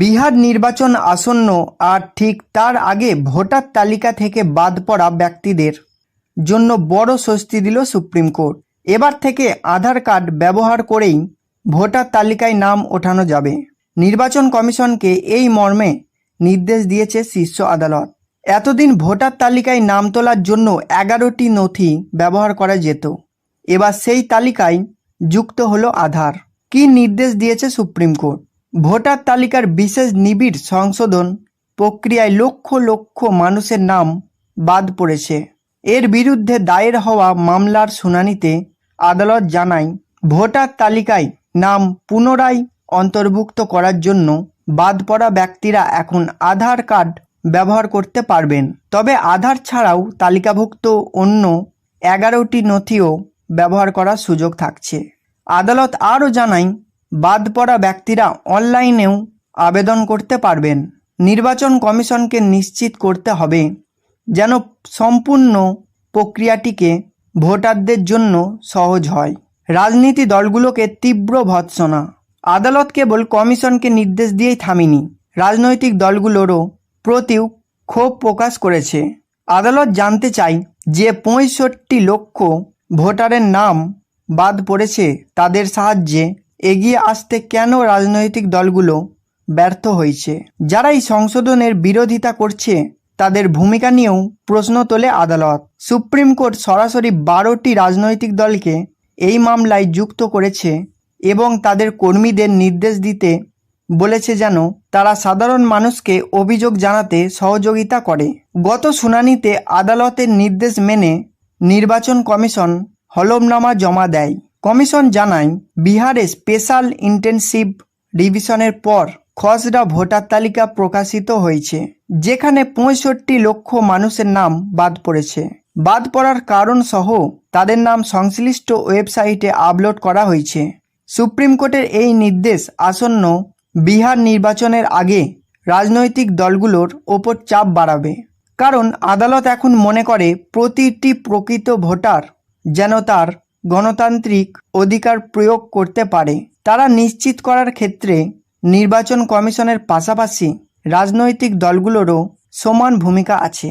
বিহার নির্বাচন আসন্ন আর ঠিক তার আগে ভোটার তালিকা থেকে বাদ পড়া ব্যক্তিদের জন্য বড় স্বস্তি দিল সুপ্রিম কোর্ট। এবার থেকে আধার কার্ড ব্যবহার করেই ভোটার তালিকায় নাম ওঠানো যাবে। নির্বাচন কমিশনকে এই মর্মে নির্দেশ দিয়েছে শীর্ষ আদালত। এতদিন ভোটার তালিকায় নাম তোলার জন্য 11টি নথি ব্যবহার করা যেত। এবার সেই তালিকায় যুক্ত হলো আধার। কী নির্দেশ দিয়েছে সুপ্রিম কোর্ট? ভোটার তালিকার বিশেষ নিবিড় সংশোধন প্রক্রিয়ায় লক্ষ লক্ষ মানুষের নাম বাদ পড়েছে। এর বিরুদ্ধে দায়ের হওয়া মামলার শুনানিতে আদালত জানায়, ভোটার তালিকায় নাম পুনরায় অন্তর্ভুক্ত করার জন্য বাদ পড়া ব্যক্তিরা এখন আধার কার্ড ব্যবহার করতে পারবেন। তবে আধার ছাড়াও তালিকাভুক্ত অন্য 11টি নথিও ব্যবহার করার সুযোগ থাকছে। আদালত আরও জানায়, বাদ পড়া ব্যক্তিরা অনলাইনেও আবেদন করতে পারবেন। নির্বাচন কমিশনকে নিশ্চিত করতে হবে যেন সম্পূর্ণ প্রক্রিয়াটিকে ভোটারদের জন্য সহজ হয়। রাজনীতি দলগুলোকে তীব্র ভৎসনা। আদালত কেবল কমিশনকে নির্দেশ দিয়েই থামেনি, রাজনৈতিক দলগুলোরও প্রতিও ক্ষোভ প্রকাশ করেছে। আদালত জানতে চায় যে 65 লক্ষ ভোটারের নাম বাদ পড়েছে, তাদের সাহায্যে এগিয়ে আসতে কেন রাজনৈতিক দলগুলো ব্যর্থ হয়েছে। যারা এই সংশোধনের বিরোধিতা করছে তাদের ভূমিকা নিয়েও প্রশ্ন তোলে আদালত। সুপ্রিম কোর্ট সরাসরি 12টি রাজনৈতিক দলকে এই মামলায় যুক্ত করেছে এবং তাদের কর্মীদের নির্দেশ দিতে বলেছে যেন তারা সাধারণ মানুষকে অভিযোগ জানাতে সহযোগিতা করে। গত শুনানিতে আদালতের নির্দেশ মেনে নির্বাচন কমিশন হলফনামা জমা দেয়। কমিশন জানায়, বিহারে স্পেশাল ইন্টেনসিভ রিভিশনের পর খসড়া ভোটার তালিকা প্রকাশিত হয়েছে, যেখানে 65 লক্ষ মানুষের নাম বাদ পড়েছে। বাদ পড়ার কারণ সহ তাদের নাম সংশ্লিষ্ট ওয়েবসাইটে আপলোড করা হয়েছে। সুপ্রিম কোর্টের এই নির্দেশ আসন্ন বিহার নির্বাচনের আগে রাজনৈতিক দলগুলোর ওপর চাপ বাড়াবে, কারণ আদালত এখন মনে করে প্রতিটি প্রকৃত ভোটার যেন তার গণতান্ত্রিক অধিকার প্রয়োগ করতে পারে। তারা নিশ্চিত করার ক্ষেত্রে নির্বাচন কমিশনের পাশাপাশি রাজনৈতিক দলগুলোরও সমান ভূমিকা আছে।